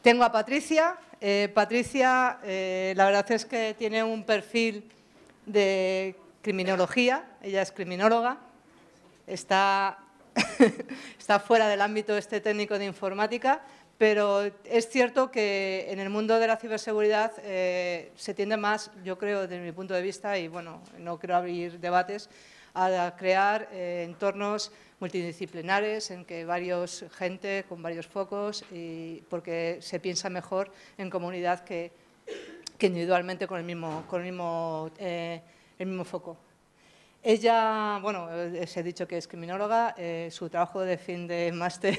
Tengo a Patricia. Patricia, la verdad es que tiene un perfil de criminología. Ella es criminóloga. Está fuera del ámbito técnico de informática, pero es cierto que en el mundo de la ciberseguridad se tiende más, yo creo, desde mi punto de vista, y bueno, no quiero abrir debates, a crear entornos multidisciplinares en que gente con varios focos, porque se piensa mejor en comunidad que individualmente con el mismo foco. Ella, bueno, os he dicho que es criminóloga, su trabajo de fin de máster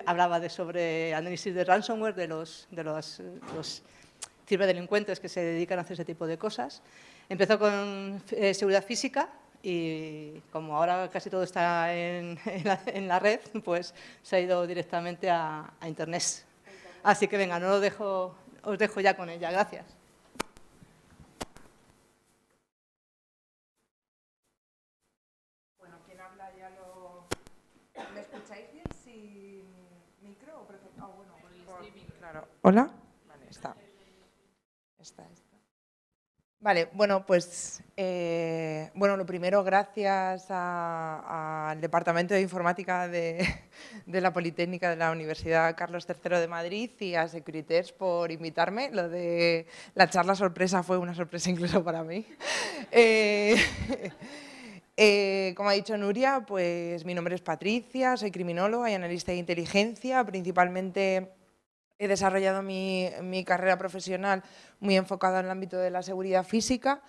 hablaba sobre análisis de ransomware, de los ciberdelincuentes que se dedican a hacer ese tipo de cosas. Empezó con seguridad física y como ahora casi todo está en la red, pues se ha ido directamente a Internet. Así que venga, os dejo ya con ella. Gracias. ¿Me escucháis bien sin micro o perfecto? Bueno, por el streaming. Claro. ¿Hola? Vale, está. Vale, bueno, pues lo primero, gracias al Departamento de Informática de la Politécnica de la Universidad Carlos III de Madrid y a Securitas por invitarme. Lo de la charla sorpresa fue una sorpresa incluso para mí. Como ha dicho Nuria, pues mi nombre es Patricia, soy criminóloga y analista de inteligencia. Principalmente he desarrollado mi carrera profesional muy enfocada en el ámbito de la seguridad física,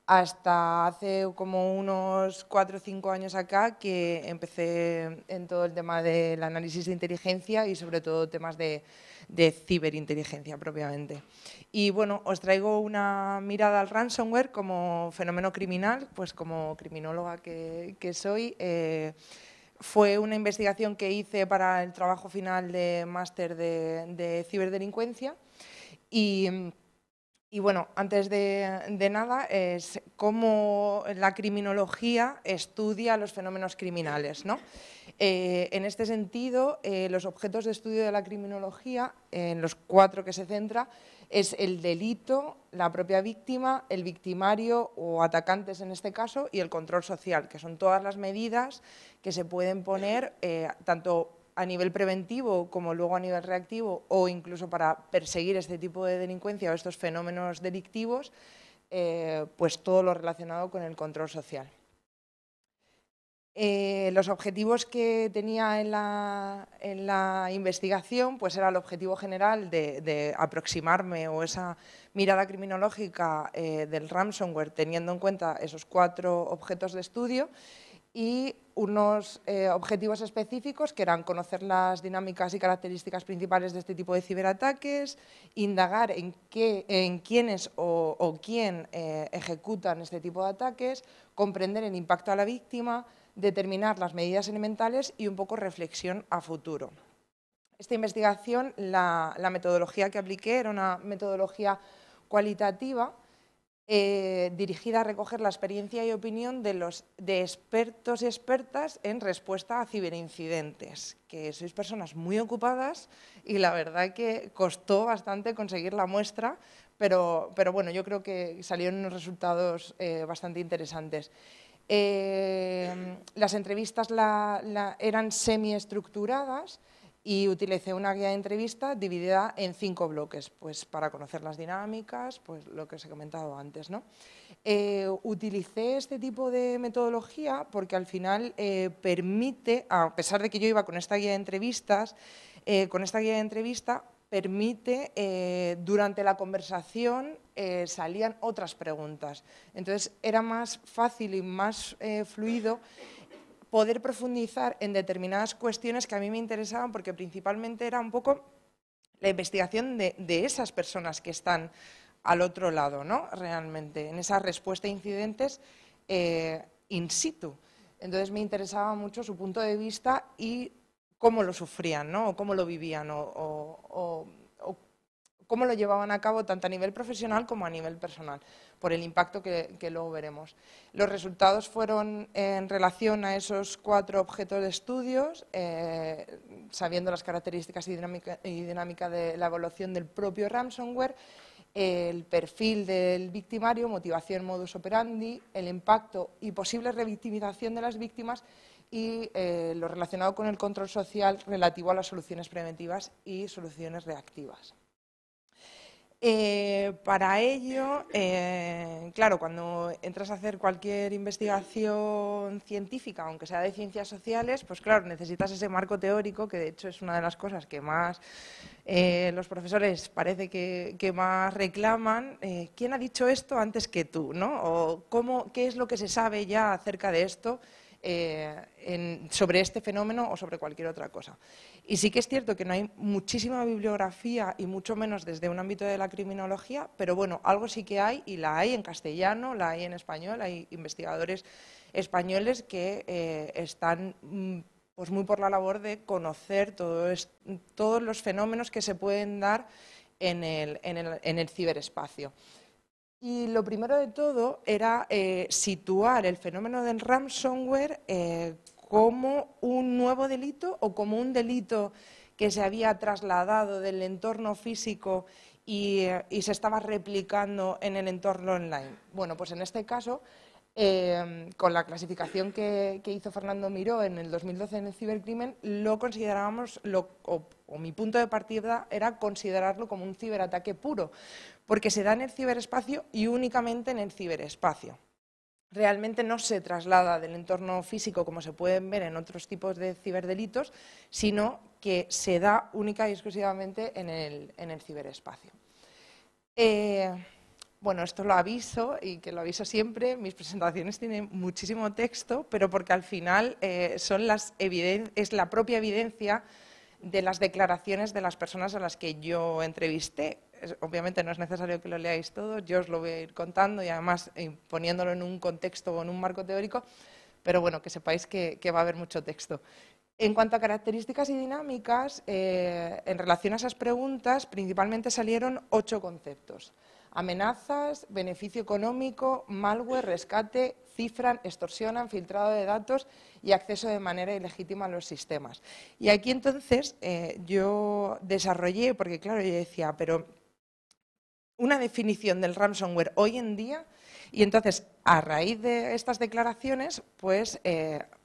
hasta hace como unos 4 o 5 años acá que empecé en todo el tema del análisis de inteligencia y sobre todo temas de ciberinteligencia propiamente. Y bueno, os traigo una mirada al ransomware como fenómeno criminal, pues como criminóloga que soy. Fue una investigación que hice para el trabajo final de máster de ciberdelincuencia y bueno, antes de nada, es cómo la criminología estudia los fenómenos criminales, ¿no? En este sentido, los objetos de estudio de la criminología, en los 4 que se centra, es el delito, la propia víctima, el victimario o atacantes en este caso y el control social, que son todas las medidas que se pueden poner tanto a nivel preventivo como luego a nivel reactivo o incluso para perseguir este tipo de delincuencia o estos fenómenos delictivos, pues todo lo relacionado con el control social. Los objetivos que tenía en la investigación pues era el objetivo general de aproximarme o esa mirada criminológica del ransomware teniendo en cuenta esos 4 objetos de estudio y unos objetivos específicos que eran conocer las dinámicas y características principales de este tipo de ciberataques, indagar en quiénes o quién ejecutan este tipo de ataques, comprender el impacto a la víctima, determinar las medidas elementales y un poco reflexión a futuro. Esta investigación, la metodología que apliqué era una metodología cualitativa dirigida a recoger la experiencia y opinión de expertos y expertas en respuesta a ciberincidentes, que sois personas muy ocupadas y la verdad que costó bastante conseguir la muestra, pero bueno, yo creo que salieron unos resultados bastante interesantes. Las entrevistas eran semiestructuradas y utilicé una guía de entrevista dividida en 5 bloques, pues para conocer las dinámicas, pues lo que os he comentado antes, ¿no? Utilicé este tipo de metodología porque al final permite, a pesar de que yo iba con esta guía de entrevistas, permite, durante la conversación salían otras preguntas. Entonces era más fácil y más fluido poder profundizar en determinadas cuestiones que a mí me interesaban porque principalmente era un poco la investigación de esas personas que están al otro lado, ¿no? Realmente, en esa respuesta a incidentes in situ. Entonces me interesaba mucho su punto de vista y cómo lo sufrían, ¿no? O cómo lo vivían o cómo lo llevaban a cabo tanto a nivel profesional como a nivel personal, por el impacto que luego veremos. Los resultados fueron en relación a esos 4 objetos de estudios, sabiendo las características y dinámica de la evaluación del propio ransomware, el perfil del victimario, motivación, modus operandi, el impacto y posible revictimización de las víctimas y lo relacionado con el control social relativo a las soluciones preventivas y soluciones reactivas. Para ello, claro, cuando entras a hacer cualquier investigación científica, aunque sea de ciencias sociales, pues claro, necesitas ese marco teórico, que de hecho es una de las cosas que más los profesores parece que más reclaman. ¿Quién ha dicho esto antes que tú, ¿no? O ¿qué es lo que se sabe ya acerca de esto? Sobre este fenómeno o sobre cualquier otra cosa. Y sí que es cierto que no hay muchísima bibliografía y mucho menos desde un ámbito de la criminología, pero bueno, algo sí que hay y la hay en castellano, la hay en español, hay investigadores españoles que están pues muy por la labor de conocer todos los fenómenos que se pueden dar en el ciberespacio. Y lo primero de todo era situar el fenómeno del ransomware como un nuevo delito o como un delito que se había trasladado del entorno físico y se estaba replicando en el entorno online. Bueno, pues en este caso, con la clasificación que hizo Fernando Miró en el 2012 en el cibercrimen, lo considerábamos, o mi punto de partida era considerarlo como un ciberataque puro, porque se da en el ciberespacio y únicamente en el ciberespacio. Realmente no se traslada del entorno físico, como se pueden ver en otros tipos de ciberdelitos, sino que se da única y exclusivamente en el ciberespacio. Bueno, esto lo aviso, y que lo aviso siempre, mis presentaciones tienen muchísimo texto, pero porque al final es la propia evidencia de las declaraciones de las personas a las que yo entrevisté. Obviamente no es necesario que lo leáis todo, yo os lo voy a ir contando y además poniéndolo en un contexto o en un marco teórico, pero bueno, que sepáis que va a haber mucho texto. En cuanto a características y dinámicas, en relación a esas preguntas, principalmente salieron 8 conceptos. Amenazas, beneficio económico, malware, rescate, cifran, extorsionan, filtrado de datos y acceso de manera ilegítima a los sistemas. Y aquí entonces yo desarrollé, porque claro, yo decía, pero una definición del ransomware hoy en día, y entonces a raíz de estas declaraciones, pues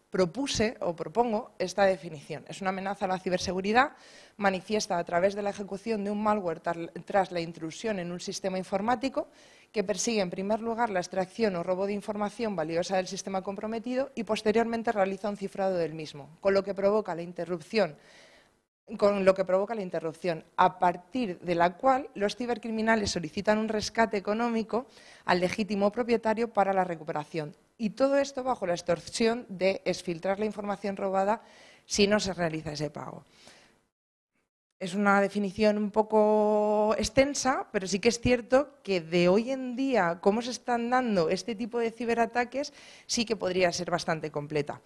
propuse o propongo esta definición. Es una amenaza a la ciberseguridad manifiesta a través de la ejecución de un malware tras la intrusión en un sistema informático que persigue en primer lugar la extracción o robo de información valiosa del sistema comprometido y posteriormente realiza un cifrado del mismo, con lo que provoca la interrupción, a partir de la cual los cibercriminales solicitan un rescate económico al legítimo propietario para la recuperación. Y todo esto bajo la extorsión de exfiltrar la información robada si no se realiza ese pago. Es una definición un poco extensa, pero sí que es cierto que de hoy en día, cómo se están dando este tipo de ciberataques, sí que podría ser bastante completa.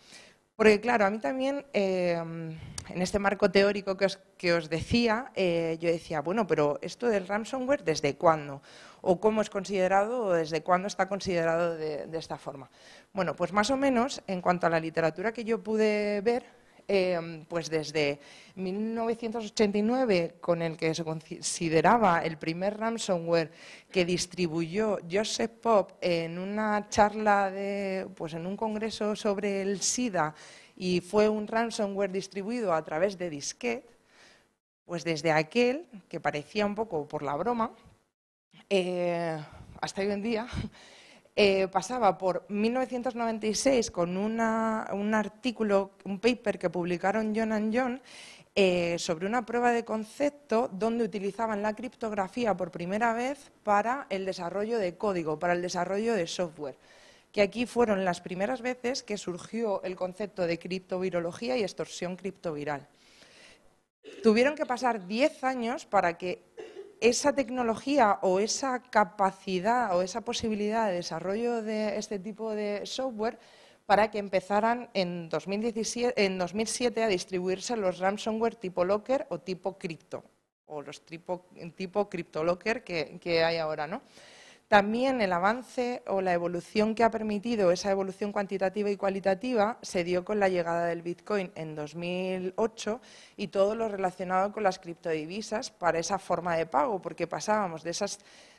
Porque claro, a mí también, en este marco teórico que os decía, yo decía, bueno, pero esto del ransomware, ¿desde cuándo? ¿O cómo es considerado o desde cuándo está considerado de esta forma? Bueno, pues más o menos, en cuanto a la literatura que yo pude ver, pues desde 1989, con el que se consideraba el primer ransomware que distribuyó Joseph Pop en una charla pues en un congreso sobre el SIDA, y fue un ransomware distribuido a través de disquete, pues desde aquel, que parecía un poco por la broma, hasta hoy en día, pasaba por 1996 con un artículo, un paper que publicaron John & John sobre una prueba de concepto donde utilizaban la criptografía por primera vez para el desarrollo de código, para el desarrollo de software. Que aquí fueron las primeras veces que surgió el concepto de criptovirología y extorsión criptoviral. Tuvieron que pasar 10 años para que esa tecnología o esa capacidad o esa posibilidad de desarrollo de este tipo de software para que empezaran en 2007 a distribuirse los ransomware tipo Locker o tipo cripto, o los tipo CryptoLocker que hay ahora, ¿no? También el avance o la evolución que ha permitido esa evolución cuantitativa y cualitativa se dio con la llegada del Bitcoin en 2008 y todo lo relacionado con las criptodivisas para esa forma de pago, porque pasábamos de esas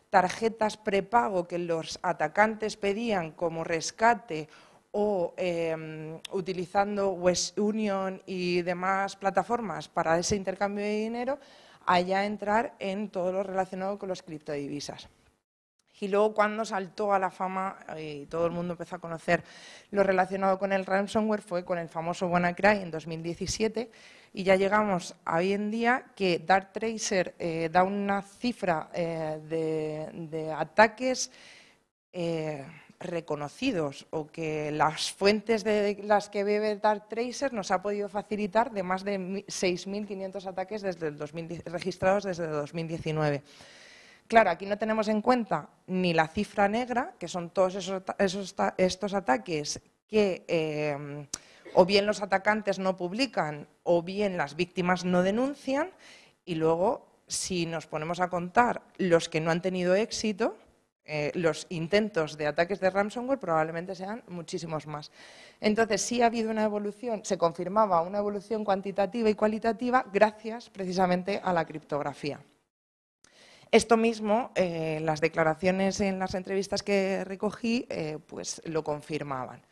tarjetas prepago que los atacantes pedían como rescate o utilizando West Union y demás plataformas para ese intercambio de dinero, a ya entrar en todo lo relacionado con las criptodivisas. Y luego cuando saltó a la fama y todo el mundo empezó a conocer lo relacionado con el ransomware fue con el famoso WannaCry en 2017 y ya llegamos a hoy en día que Darktracer da una cifra de ataques reconocidos o que las fuentes de las que bebe Darktracer nos ha podido facilitar de más de 6.500 ataques registrados desde el 2019. Claro, aquí no tenemos en cuenta ni la cifra negra, que son todos estos ataques que o bien los atacantes no publican o bien las víctimas no denuncian, y luego, si nos ponemos a contar los que no han tenido éxito, los intentos de ataques de ransomware probablemente sean muchísimos más. Entonces, sí ha habido una evolución, se confirmaba una evolución cuantitativa y cualitativa gracias precisamente a la criptografía. Esto mismo, las declaraciones en las entrevistas que recogí, pues lo confirmaban.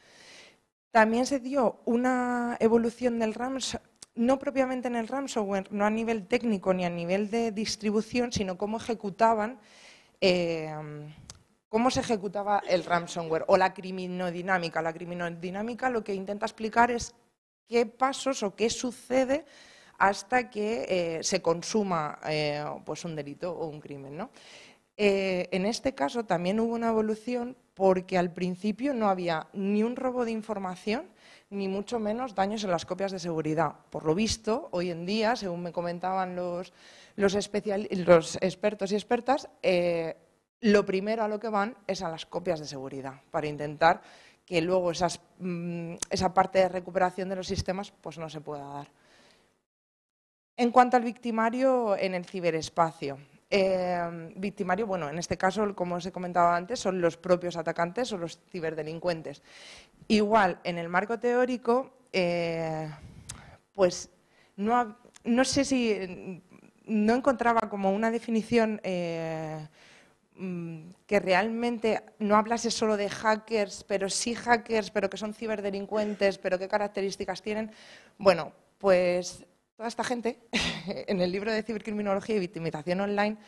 También se dio una evolución del ransomware, no propiamente en el ransomware, no a nivel técnico ni a nivel de distribución, sino cómo ejecutaban, cómo se ejecutaba el ransomware o la criminodinámica. La criminodinámica lo que intenta explicar es qué pasos o qué sucede hasta que se consuma pues un delito o un crimen, ¿no? En este caso también hubo una evolución porque al principio no había ni un robo de información ni mucho menos daños en las copias de seguridad. Por lo visto, hoy en día, según me comentaban los expertos y expertas, lo primero a lo que van es a las copias de seguridad para intentar que luego esa parte de recuperación de los sistemas pues no se pueda dar. En cuanto al victimario en el ciberespacio, victimario, bueno, en este caso, como os he comentado antes, son los propios atacantes o los ciberdelincuentes. Igual, en el marco teórico, pues no sé si no encontraba como una definición que realmente no hablase solo de hackers, pero que son ciberdelincuentes, pero qué características tienen. Bueno, pues toda esta gente, en el libro de Cibercriminología y Victimización Online,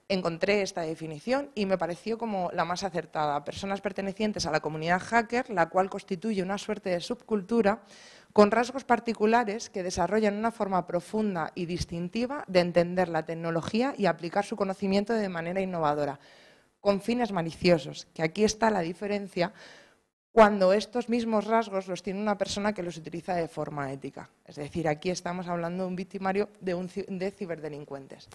encontré esta definición y me pareció como la más acertada. Personas pertenecientes a la comunidad hacker, la cual constituye una suerte de subcultura con rasgos particulares que desarrollan una forma profunda y distintiva de entender la tecnología y aplicar su conocimiento de manera innovadora, con fines maliciosos, que aquí está la diferencia cuando estos mismos rasgos los tiene una persona que los utiliza de forma ética. Es decir, aquí estamos hablando de un victimario de ciberdelincuentes.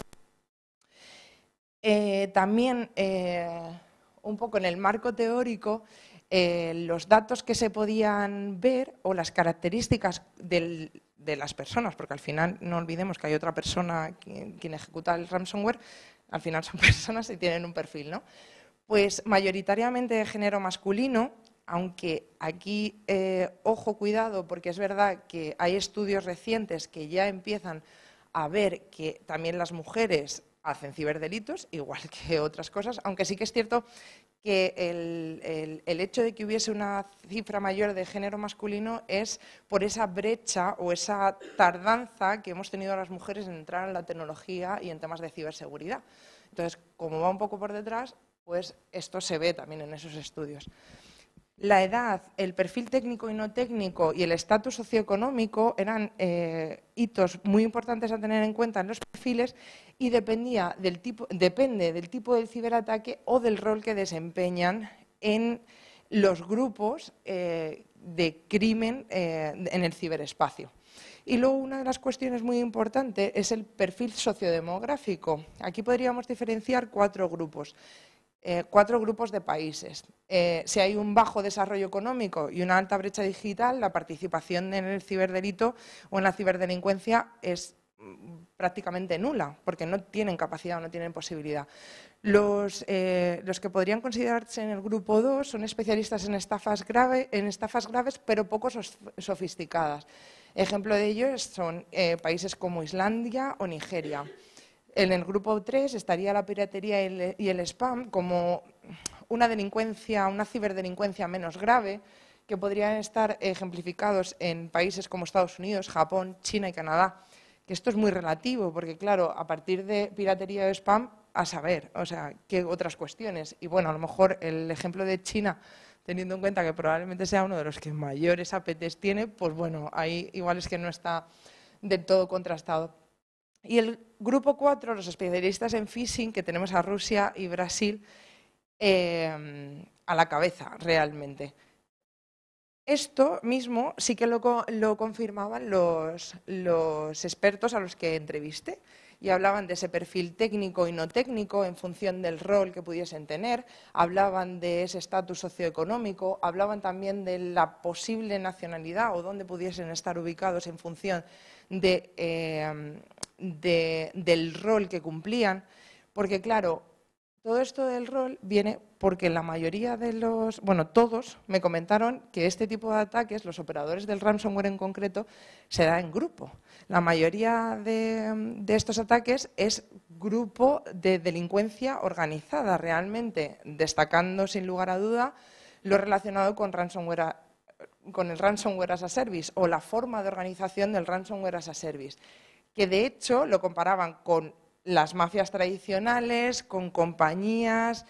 También, un poco en el marco teórico, los datos que se podían ver o las características de las personas, porque al final no olvidemos que hay otra persona quien ejecuta el ransomware, al final son personas y tienen un perfil, ¿no? Pues mayoritariamente de género masculino, aunque aquí, ojo, cuidado, porque es verdad que hay estudios recientes que ya empiezan a ver que también las mujeres hacen ciberdelitos, igual que otras cosas, aunque sí que es cierto que el hecho de que hubiese una cifra mayor de género masculino es por esa brecha o esa tardanza que hemos tenido las mujeres en entrar en la tecnología y en temas de ciberseguridad. Entonces, como va un poco por detrás, pues esto se ve también en esos estudios. La edad, el perfil técnico y no técnico y el estatus socioeconómico eran hitos muy importantes a tener en cuenta en los perfiles y depende del tipo del ciberataque o del rol que desempeñan en los grupos de crimen en el ciberespacio. Y luego una de las cuestiones muy importantes es el perfil sociodemográfico. Aquí podríamos diferenciar cuatro grupos de países. Si hay un bajo desarrollo económico y una alta brecha digital, la participación en el ciberdelito o en la ciberdelincuencia es prácticamente nula, porque no tienen capacidad o no tienen posibilidad. Los que podrían considerarse en el grupo 2 son especialistas en estafas graves, pero poco sofisticadas. Ejemplo de ello son países como Islandia o Nigeria. En el grupo 3 estaría la piratería y el spam como una ciberdelincuencia menos grave, que podrían estar ejemplificados en países como Estados Unidos, Japón, China y Canadá. Que esto es muy relativo, porque claro, a partir de piratería o spam, a saber, o sea, qué otras cuestiones. Y bueno, a lo mejor el ejemplo de China, teniendo en cuenta que probablemente sea uno de los que mayores APTs tiene, pues bueno, ahí igual es que no está del todo contrastado. Y el grupo 4, los especialistas en phishing, que tenemos a Rusia y Brasil a la cabeza realmente. Esto mismo sí que lo confirmaban los expertos a los que entrevisté y hablaban de ese perfil técnico y no técnico en función del rol que pudiesen tener, hablaban de ese estatus socioeconómico, hablaban también de la posible nacionalidad o dónde pudiesen estar ubicados en función del rol que cumplían, porque claro, todo esto del rol viene porque la mayoría de todos me comentaron que este tipo de ataques, los operadores del ransomware en concreto, se da en grupo. La mayoría de estos ataques es grupo de delincuencia organizada realmente, destacando sin lugar a duda lo relacionado con el ransomware as a service o la forma de organización del ransomware as a service, que de hecho lo comparaban con las mafias tradicionales, con compañías,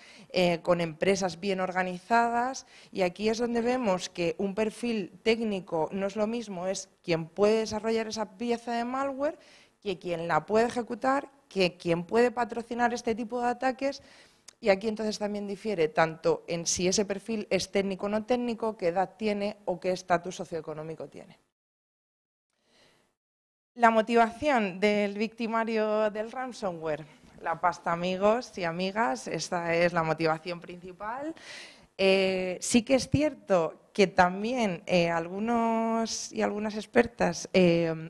con empresas bien organizadas, y aquí es donde vemos que un perfil técnico no es lo mismo, es quien puede desarrollar esa pieza de malware, que quien la puede ejecutar, que quien puede patrocinar este tipo de ataques, y aquí entonces también difiere tanto en si ese perfil es técnico o no técnico, qué edad tiene o qué estatus socioeconómico tiene. La motivación del victimario del ransomware, la pasta, amigos y amigas, esta es la motivación principal. Sí que es cierto que también algunos y algunas expertas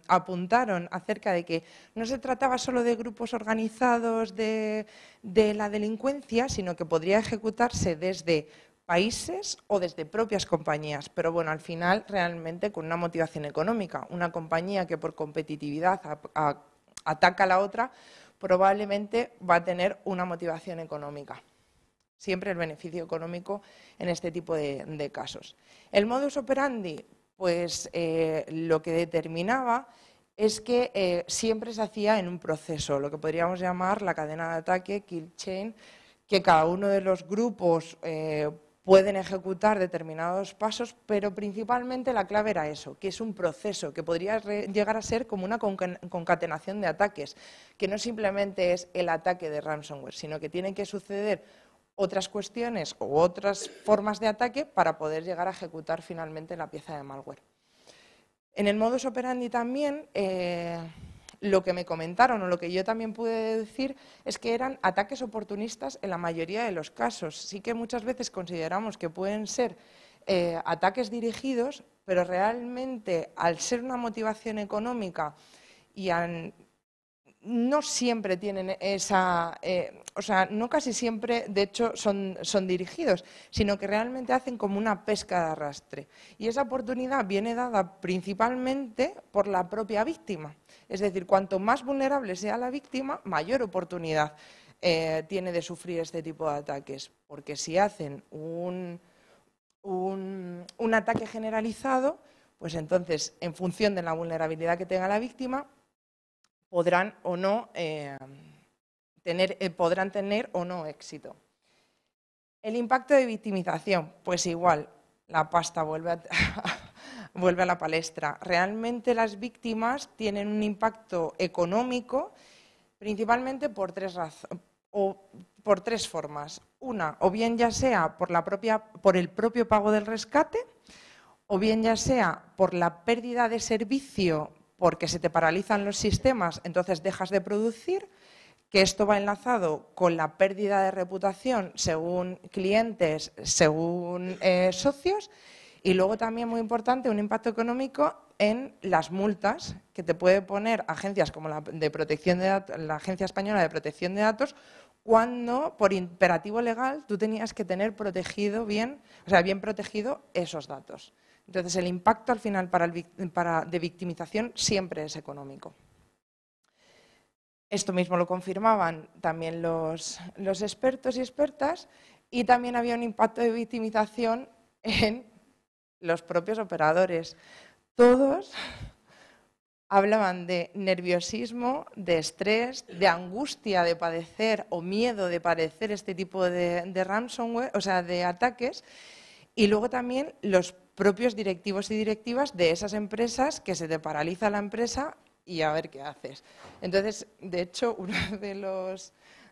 apuntaron acerca de que no se trataba solo de grupos organizados de la delincuencia, sino que podría ejecutarse desde países o desde propias compañías, pero bueno, al final realmente con una motivación económica. Una compañía que por competitividad ataca a la otra probablemente va a tener una motivación económica. Siempre el beneficio económico en este tipo de casos. El modus operandi, pues lo que determinaba es que siempre se hacía en un proceso, lo que podríamos llamar la cadena de ataque, kill chain, que cada uno de los grupos pueden ejecutar determinados pasos, pero principalmente la clave era eso, que es un proceso que podría llegar a ser como una concatenación de ataques, que no simplemente es el ataque de ransomware, sino que tienen que suceder otras cuestiones u otras formas de ataque para poder llegar a ejecutar finalmente la pieza de malware. En el modus operandi también, lo que me comentaron o lo que yo también pude decir es que eran ataques oportunistas en la mayoría de los casos. Sí que muchas veces consideramos que pueden ser ataques dirigidos, pero realmente al ser una motivación económica y no siempre tienen esa, o sea, no casi siempre, de hecho, son dirigidos, sino que realmente hacen como una pesca de arrastre. Y esa oportunidad viene dada principalmente por la propia víctima. Es decir, cuanto más vulnerable sea la víctima, mayor oportunidad tiene de sufrir este tipo de ataques. Porque si hacen un ataque generalizado, pues entonces, en función de la vulnerabilidad que tenga la víctima, podrán o no podrán tener o no éxito. El impacto de victimización, pues igual, la pasta vuelve a la palestra. Realmente las víctimas tienen un impacto económico principalmente por tres formas. Una, o bien ya sea por el propio pago del rescate, o bien ya sea por la pérdida de servicio porque se te paralizan los sistemas, entonces dejas de producir, que esto va enlazado con la pérdida de reputación según clientes, según socios, Y luego también, muy importante, un impacto económico en las multas que te puede poner agencias como la Agencia Española de Protección de Datos, cuando por imperativo legal tú tenías que tener protegido bien, o sea, bien protegido esos datos. Entonces, el impacto al final de victimización siempre es económico. Esto mismo lo confirmaban también los expertos y expertas, y también había un impacto de victimización en los propios operadores. Todos hablaban de nerviosismo, de estrés, de angustia de padecer o miedo de padecer este tipo de ransomware, o sea, de ataques, y luego también los propios directivos y directivas de esas empresas, que se te paraliza la empresa y a ver qué haces. Entonces, de hecho, uno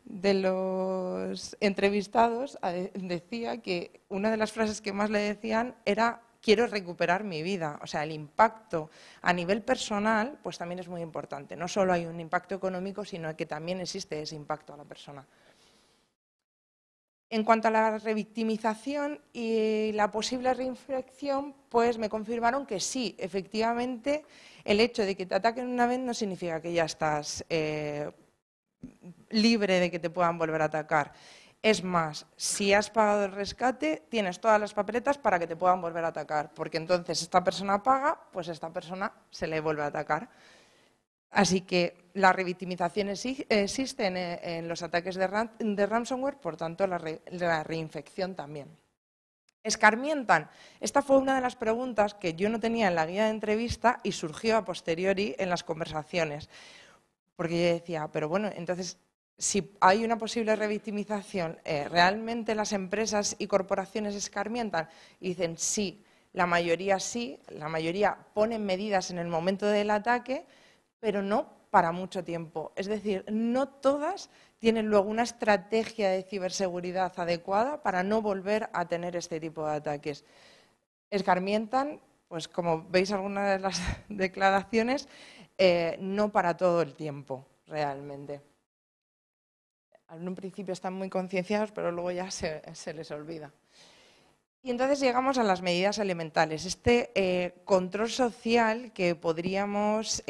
de los entrevistados decía que una de las frases que más le decían era: quiero recuperar mi vida. O sea, el impacto a nivel personal pues también es muy importante. No solo hay un impacto económico, sino que también existe ese impacto a la persona. En cuanto a la revictimización y la posible reinfección, pues me confirmaron que sí, efectivamente, el hecho de que te ataquen una vez no significa que ya estás libre de que te puedan volver a atacar. Es más, si has pagado el rescate, tienes todas las papeletas para que te puedan volver a atacar, porque entonces esta persona paga, pues a esta persona se le vuelve a atacar. Así que la revictimización existe en los ataques de ransomware, por tanto la reinfección también. ¿Escarmientan? Esta fue una de las preguntas que yo no tenía en la guía de entrevista y surgió a posteriori en las conversaciones. Porque yo decía, pero bueno, entonces, si hay una posible revictimización, ¿realmente las empresas y corporaciones escarmientan? Y dicen, sí, la mayoría ponen medidas en el momento del ataque, pero no para mucho tiempo. Es decir, no todas tienen luego una estrategia de ciberseguridad adecuada para no volver a tener este tipo de ataques. Escarmientan, pues como veis algunas de las declaraciones, no para todo el tiempo, realmente. En un principio están muy concienciados, pero luego ya se les olvida. Y entonces llegamos a las medidas elementales, este control social que podríamos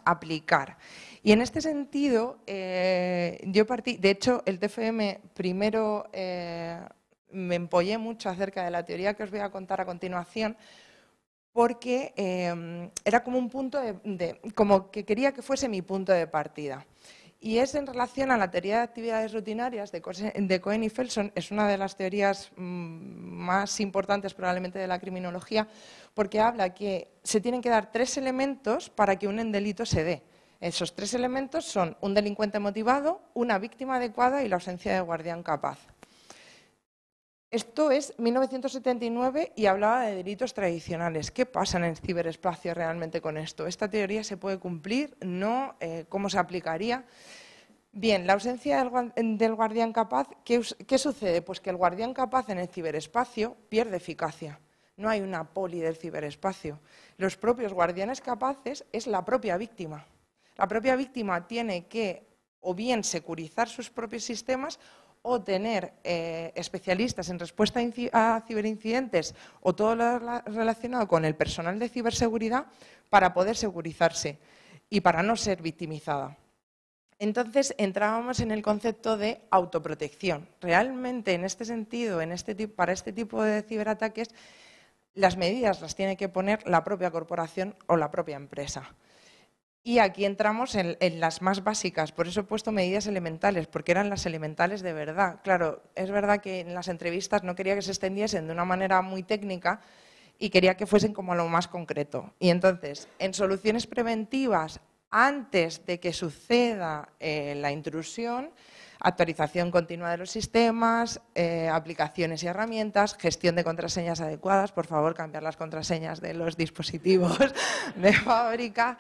aplicar. Y en este sentido, yo partí, de hecho, el TFM primero me empollé mucho acerca de la teoría que os voy a contar a continuación, porque era como un punto como que quería que fuese mi punto de partida. Y es en relación a la teoría de actividades rutinarias de Cohen y Felson. Es una de las teorías más importantes probablemente de la criminología, porque habla que se tienen que dar 3 elementos para que un delito se dé. Esos 3 elementos son un delincuente motivado, una víctima adecuada y la ausencia de guardián capaz. Esto es 1979 y hablaba de delitos tradicionales. ¿Qué pasa en el ciberespacio realmente con esto? ¿Esta teoría se puede cumplir? ¿No? ¿Cómo se aplicaría? Bien, la ausencia del guardián capaz, ¿qué sucede? Pues que el guardián capaz en el ciberespacio pierde eficacia. No hay una poli del ciberespacio. Los propios guardianes capaces es la propia víctima. La propia víctima tiene que o bien securizar sus propios sistemas o tener especialistas en respuesta a ciberincidentes o todo lo relacionado con el personal de ciberseguridad para poder securizarse y para no ser victimizada. Entonces entrábamos en el concepto de autoprotección. Realmente en este sentido, para este tipo de ciberataques, las medidas las tiene que poner la propia corporación o la propia empresa. Y aquí entramos en las más básicas, por eso he puesto medidas elementales, porque eran las elementales de verdad. Claro, es verdad que en las entrevistas no quería que se extendiesen de una manera muy técnica y quería que fuesen como lo más concreto. Y entonces, en soluciones preventivas, antes de que suceda la intrusión, actualización continua de los sistemas, aplicaciones y herramientas, gestión de contraseñas adecuadas, por favor, cambiar las contraseñas de los dispositivos de fábrica,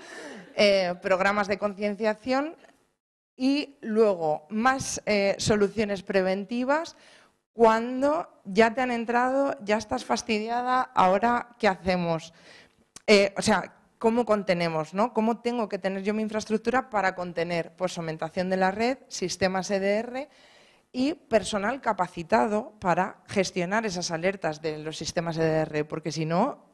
programas de concienciación y luego más soluciones preventivas cuando ya te han entrado, ya estás fastidiada, ahora ¿qué hacemos? O sea, ¿cómo contenemos? ¿No? ¿Cómo tengo que tener yo mi infraestructura para contener? Pues segmentación de la red, sistemas EDR y personal capacitado para gestionar esas alertas de los sistemas EDR, porque si no,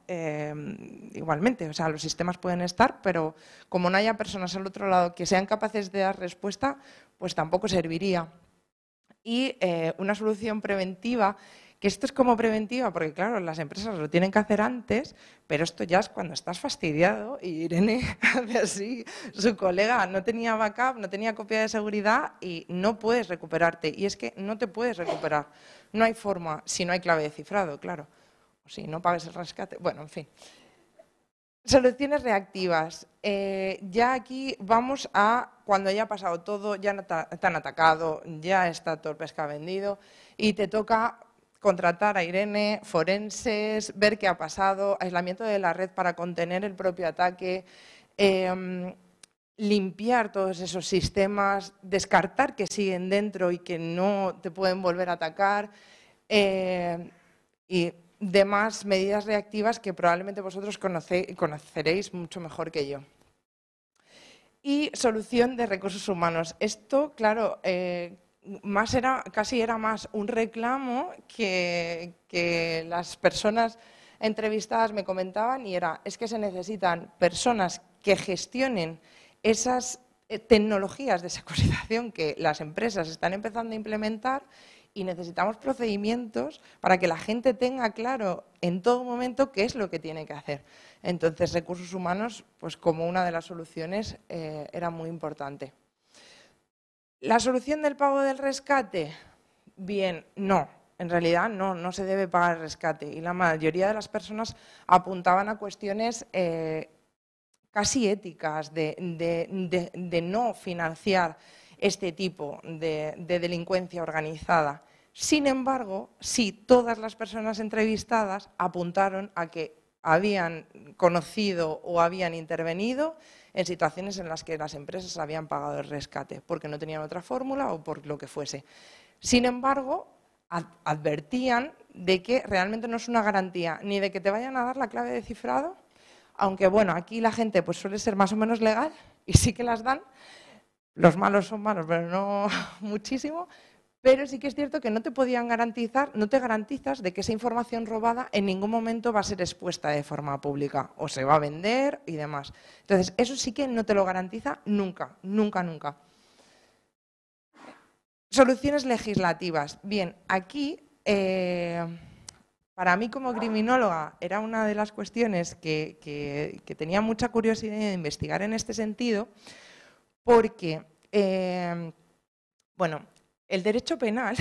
igualmente, o sea, los sistemas pueden estar, pero como no haya personas al otro lado que sean capaces de dar respuesta, pues tampoco serviría. Y una solución preventiva, que esto es como preventiva, porque claro, las empresas lo tienen que hacer antes, pero esto ya es cuando estás fastidiado y Irene hace así, su colega no tenía backup, no tenía copia de seguridad y no puedes recuperarte. Y es que no te puedes recuperar, no hay forma, si no hay clave de cifrado, claro, o si no pagas el rescate, bueno, en fin. Soluciones reactivas. Ya aquí vamos a cuando ya ha pasado todo, ya te han atacado, ya está todo el pescado vendido y te toca contratar a Irene, forenses, ver qué ha pasado, aislamiento de la red para contener el propio ataque, limpiar todos esos sistemas, descartar que siguen dentro y que no te pueden volver a atacar y demás medidas reactivas que probablemente vosotros conoceréis mucho mejor que yo. Y solución de recursos humanos. Esto, claro, casi era más un reclamo que las personas entrevistadas me comentaban y es que se necesitan personas que gestionen esas tecnologías de securización que las empresas están empezando a implementar y necesitamos procedimientos para que la gente tenga claro en todo momento qué es lo que tiene que hacer. Entonces, recursos humanos, pues como una de las soluciones, era muy importante. ¿La solución del pago del rescate? Bien, no. En realidad no se debe pagar el rescate. Y la mayoría de las personas apuntaban a cuestiones casi éticas de no financiar este tipo de delincuencia organizada. Sin embargo, sí, todas las personas entrevistadas apuntaron a que habían conocido o habían intervenido en situaciones en las que las empresas habían pagado el rescate, porque no tenían otra fórmula o por lo que fuese. Sin embargo, advertían de que realmente no es una garantía ni de que te vayan a dar la clave de cifrado, aunque bueno, aquí la gente pues suele ser más o menos legal y sí que las dan. Los malos son malos, pero no muchísimo. Pero sí que es cierto que no te podían garantizar, no te garantizas de que esa información robada en ningún momento va a ser expuesta de forma pública o se va a vender y demás. Entonces, eso sí que no te lo garantiza nunca, nunca, nunca. Soluciones legislativas. Bien, aquí, para mí como criminóloga, era una de las cuestiones que tenía mucha curiosidad de investigar en este sentido, porque, bueno, el derecho penal,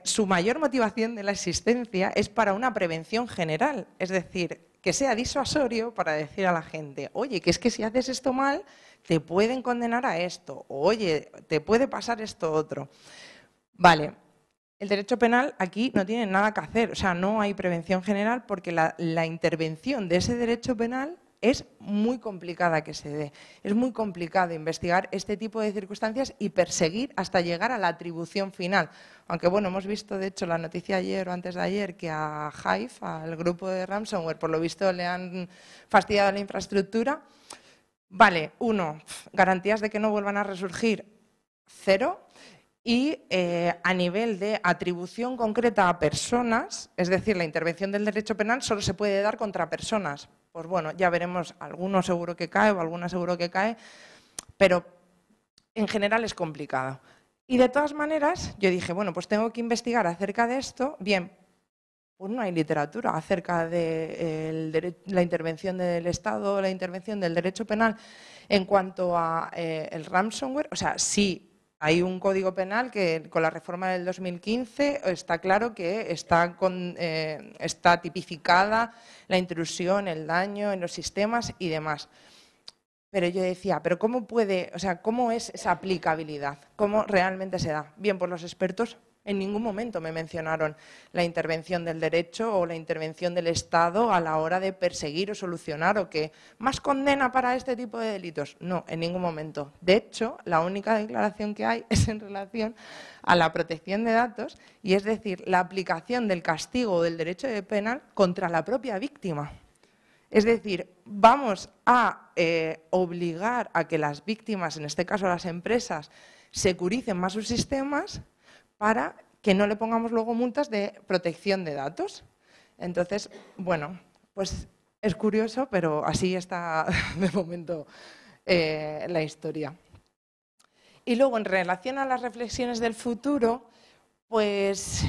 su mayor motivación de la existencia es para una prevención general, es decir, que sea disuasorio para decir a la gente, oye, que es que si haces esto mal, te pueden condenar a esto, o, oye, te puede pasar esto otro. Vale, el derecho penal aquí no tiene nada que hacer, o sea, no hay prevención general porque la intervención de ese derecho penal es muy complicada que se dé. Es muy complicado investigar este tipo de circunstancias y perseguir hasta llegar a la atribución final. Aunque, bueno, hemos visto, de hecho, la noticia ayer o antes de ayer que a Hive, al grupo de ransomware, por lo visto le han fastidiado la infraestructura. Vale, garantías de que no vuelvan a resurgir, 0. Y a nivel de atribución concreta a personas, es decir, la intervención del derecho penal solo se puede dar contra personas. Pues bueno, ya veremos, alguno seguro que cae o alguna seguro que cae, pero en general es complicado. Y de todas maneras, yo dije, bueno, pues tengo que investigar acerca de esto. Bien, pues no hay literatura acerca de la intervención del Estado, la intervención del derecho penal en cuanto a el ransomware. O sea, sí. Hay un código penal que con la reforma del 2015 está claro que está tipificada la intrusión, el daño en los sistemas y demás. Pero yo decía, ¿pero cómo cómo es esa aplicabilidad? ¿Cómo realmente se da? Bien, pues los expertos en ningún momento me mencionaron la intervención del derecho o la intervención del Estado a la hora de perseguir o solucionar o que más condena para este tipo de delitos. No, en ningún momento. De hecho, la única declaración que hay es en relación a la protección de datos y es decir, la aplicación del castigo o del derecho penal contra la propia víctima. Es decir, vamos a obligar a que las víctimas, en este caso las empresas, securicen más sus sistemas para que no le pongamos luego multas de protección de datos. Entonces, bueno, pues es curioso, pero así está de momento la historia. Y luego, en relación a las reflexiones del futuro, pues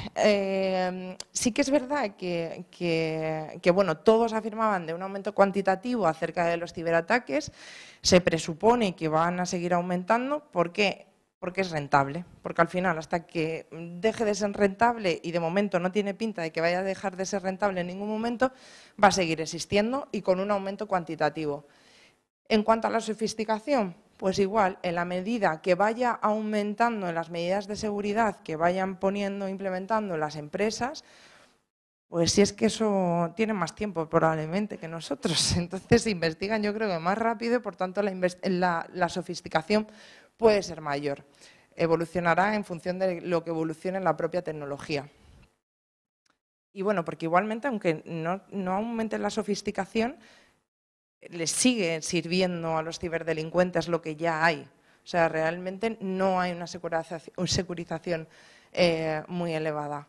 sí que es verdad que bueno, todos afirmaban de un aumento cuantitativo acerca de los ciberataques. Se presupone que van a seguir aumentando. ¿Por qué? Porque es rentable. Porque al final, hasta que deje de ser rentable, y de momento no tiene pinta de que vaya a dejar de ser rentable en ningún momento, va a seguir existiendo y con un aumento cuantitativo. En cuanto a la sofisticación, pues igual, en la medida que vaya aumentando en las medidas de seguridad que vayan poniendo, implementando las empresas, pues si es que eso tiene más tiempo probablemente que nosotros. Entonces investigan, yo creo que más rápido, y por tanto la sofisticación puede ser mayor. Evolucionará en función de lo que evolucione en la propia tecnología. Y bueno, porque igualmente, aunque no aumente la sofisticación, les sigue sirviendo a los ciberdelincuentes lo que ya hay. O sea, realmente no hay una securización muy elevada.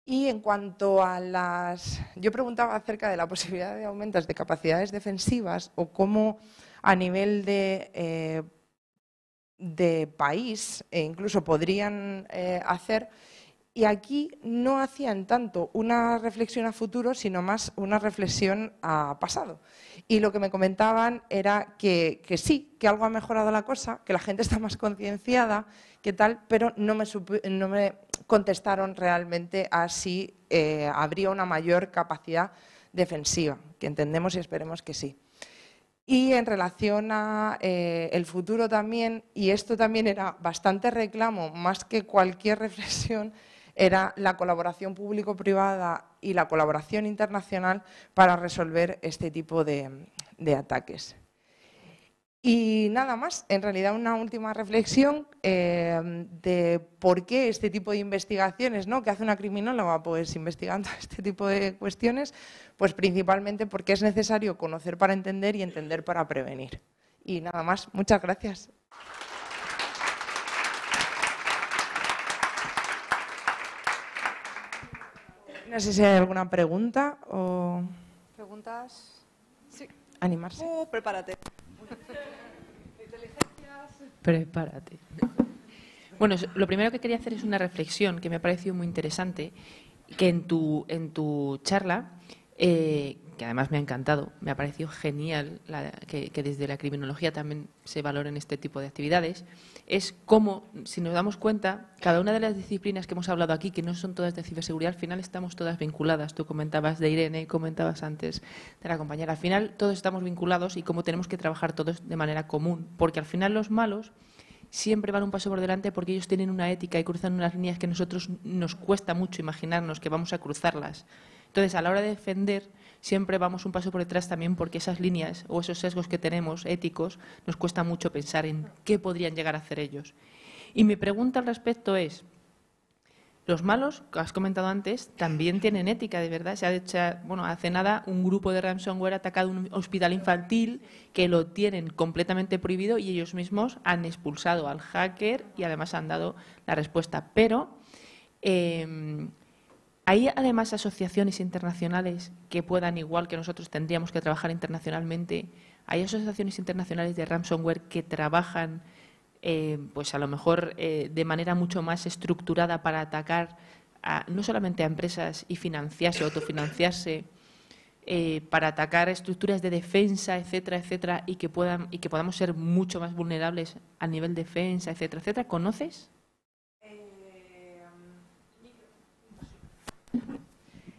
Y en cuanto a las... Yo preguntaba acerca de la posibilidad de aumentos de capacidades defensivas o cómo a nivel de país incluso podrían hacer. Y aquí no hacían tanto una reflexión a futuro, sino más una reflexión a pasado. Y lo que me comentaban era que sí, que algo ha mejorado la cosa, que la gente está más concienciada, que tal, pero no me contestaron realmente a si habría una mayor capacidad defensiva, que entendemos y esperemos que sí. Y en relación a el futuro también, y esto también era bastante reclamo, más que cualquier reflexión, era la colaboración público-privada y la colaboración internacional para resolver este tipo de ataques. Y nada más, en realidad una última reflexión de por qué este tipo de investigaciones, ¿no? ¿Qué hace una criminóloga? Pues investigando este tipo de cuestiones, pues principalmente porque es necesario conocer para entender y entender para prevenir. Y nada más, muchas gracias. No sé si hay alguna pregunta o... ¿Preguntas? Sí. Animarse. Prepárate. Prepárate. Bueno, lo primero que quería hacer es una reflexión que me ha parecido muy interesante, que en tu charla, que además me ha encantado, me ha parecido genial que desde la criminología también se valoren este tipo de actividades, es cómo, si nos damos cuenta, cada una de las disciplinas que hemos hablado aquí, que no son todas de ciberseguridad, al final estamos todas vinculadas. Tú comentabas de Irene, comentabas antes de la compañera. Al final todos estamos vinculados y cómo tenemos que trabajar todos de manera común, porque al final los malos siempre van un paso por delante porque ellos tienen una ética y cruzan unas líneas que a nosotros nos cuesta mucho imaginarnos que vamos a cruzarlas. Entonces, a la hora de defender, siempre vamos un paso por detrás también porque esas líneas o esos sesgos que tenemos éticos nos cuesta mucho pensar en qué podrían llegar a hacer ellos. Y mi pregunta al respecto es, los malos, que has comentado antes, también tienen ética, de verdad. Se ha hecho, bueno, hace nada un grupo de ransomware ha atacado un hospital infantil que lo tienen completamente prohibido y ellos mismos han expulsado al hacker y además han dado la respuesta. Pero ¿hay además asociaciones internacionales que puedan, igual que nosotros tendríamos que trabajar internacionalmente, hay asociaciones internacionales de ransomware que trabajan pues a lo mejor de manera mucho más estructurada para atacar no solamente a empresas y financiarse, autofinanciarse, para atacar estructuras de defensa, etcétera, etcétera, y que podamos ser mucho más vulnerables a nivel defensa, etcétera, etcétera? ¿Conoces?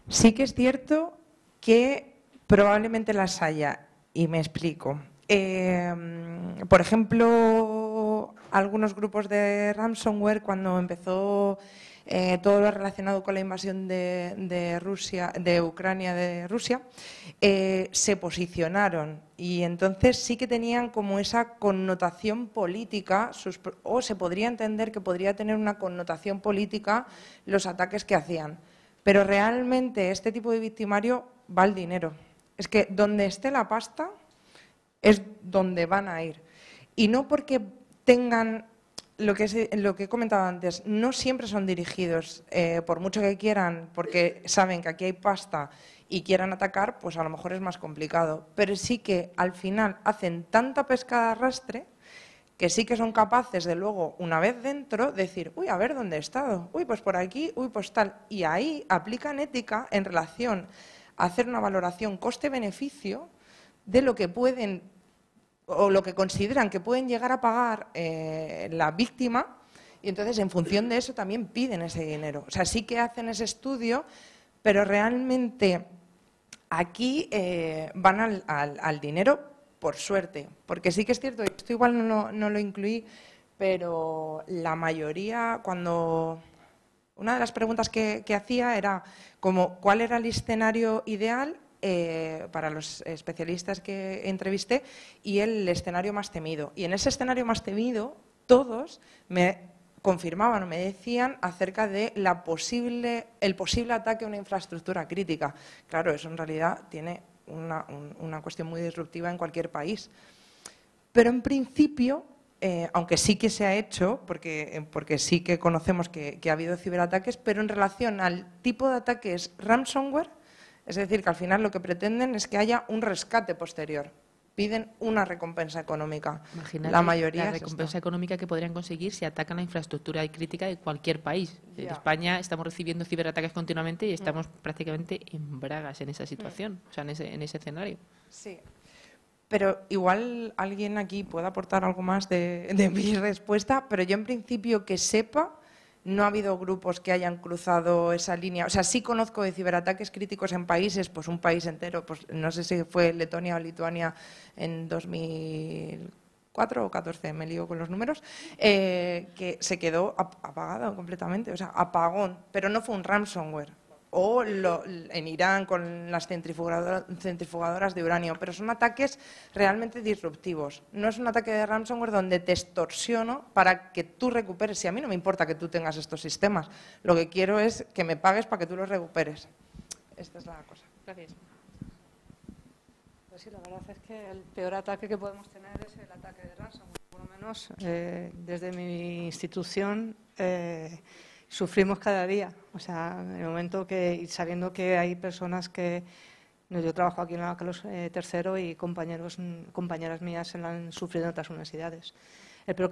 Sí que es cierto que probablemente las haya, y me explico. Por ejemplo, algunos grupos de ransomware, cuando empezó todo lo relacionado con la invasión de Ucrania de Rusia, se posicionaron y entonces sí que tenían como esa connotación política, o se podría entender que podría tener una connotación política los ataques que hacían. Pero realmente este tipo de victimario va al dinero. Es que donde esté la pasta es donde van a ir. Y no porque tengan, lo que he comentado antes, no siempre son dirigidos, por mucho que quieran, porque saben que aquí hay pasta y quieran atacar, pues a lo mejor es más complicado. Pero sí que al final hacen tanta pesca de arrastre que sí que son capaces de luego, una vez dentro, decir, uy, a ver dónde he estado, uy, pues por aquí, uy, pues tal. Y ahí aplican ética en relación a hacer una valoración coste-beneficio de lo que pueden o lo que consideran que pueden llegar a pagar la víctima, y entonces en función de eso también piden ese dinero. O sea, sí que hacen ese estudio, pero realmente aquí van al dinero por suerte, porque sí que es cierto, esto igual no lo incluí, pero la mayoría, cuando una de las preguntas que hacía era como cuál era el escenario ideal para los especialistas que entrevisté y el escenario más temido. Y en ese escenario más temido, todos me confirmaban o me decían acerca de el posible ataque a una infraestructura crítica. Claro, eso en realidad tiene una cuestión muy disruptiva en cualquier país. Pero en principio, aunque sí que se ha hecho, porque sí que conocemos que ha habido ciberataques, pero en relación al tipo de ataques ransomware, es decir, que al final lo que pretenden es que haya un rescate posterior. Piden una recompensa económica. Imagínate la mayoría la recompensa económica que podrían conseguir si atacan la infraestructura crítica de cualquier país. En España estamos recibiendo ciberataques continuamente y estamos prácticamente en bragas en esa situación, o sea, en ese escenario. Sí. Pero igual alguien aquí puede aportar algo más de mi respuesta, pero yo en principio que sepa, no ha habido grupos que hayan cruzado esa línea. O sea, sí conozco de ciberataques críticos en países, pues un país entero, pues no sé si fue Letonia o Lituania en 2004 o 2014, me lío con los números, que se quedó apagado completamente, o sea, apagón, pero no fue un ransomware. O en Irán con las centrifugadoras de uranio, pero son ataques realmente disruptivos. No es un ataque de ransomware donde te extorsiono para que tú recuperes. Si a mí no me importa que tú tengas estos sistemas, lo que quiero es que me pagues para que tú los recuperes. Esta es la cosa. Gracias. Pues sí, la verdad es que el peor ataque que podemos tener es el ataque de ransomware. Por lo menos desde mi institución sufrimos cada día. O sea, en el momento que, sabiendo que hay personas que... Yo trabajo aquí en la Carlos III y compañeras mías han sufrido en otras universidades. Lo peor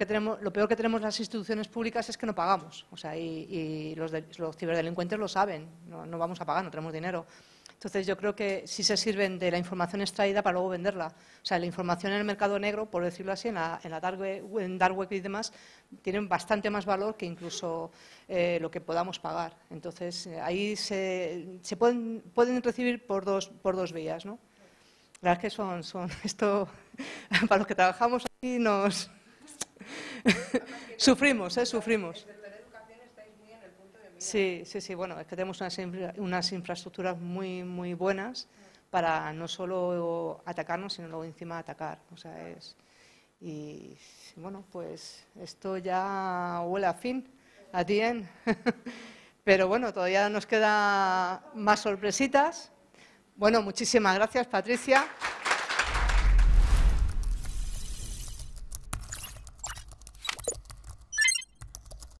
que tenemos las instituciones públicas es que no pagamos. O sea, y los ciberdelincuentes lo saben. No vamos a pagar, no tenemos dinero. Entonces, yo creo que sí se sirven de la información extraída para luego venderla. O sea, la información en el mercado negro, por decirlo así, en la dark web y demás, tienen bastante más valor que incluso lo que podamos pagar. Entonces, ahí se pueden recibir por dos vías, ¿no? La verdad es que son esto, para los que trabajamos aquí nos sufrimos, sufrimos. Sí, bueno, es que tenemos unas infraestructuras muy buenas para no solo atacarnos, sino luego encima atacar. O sea, y bueno, pues esto ya huele a fin, a bien. Pero bueno, todavía nos quedan más sorpresitas. Bueno, muchísimas gracias, Patricia.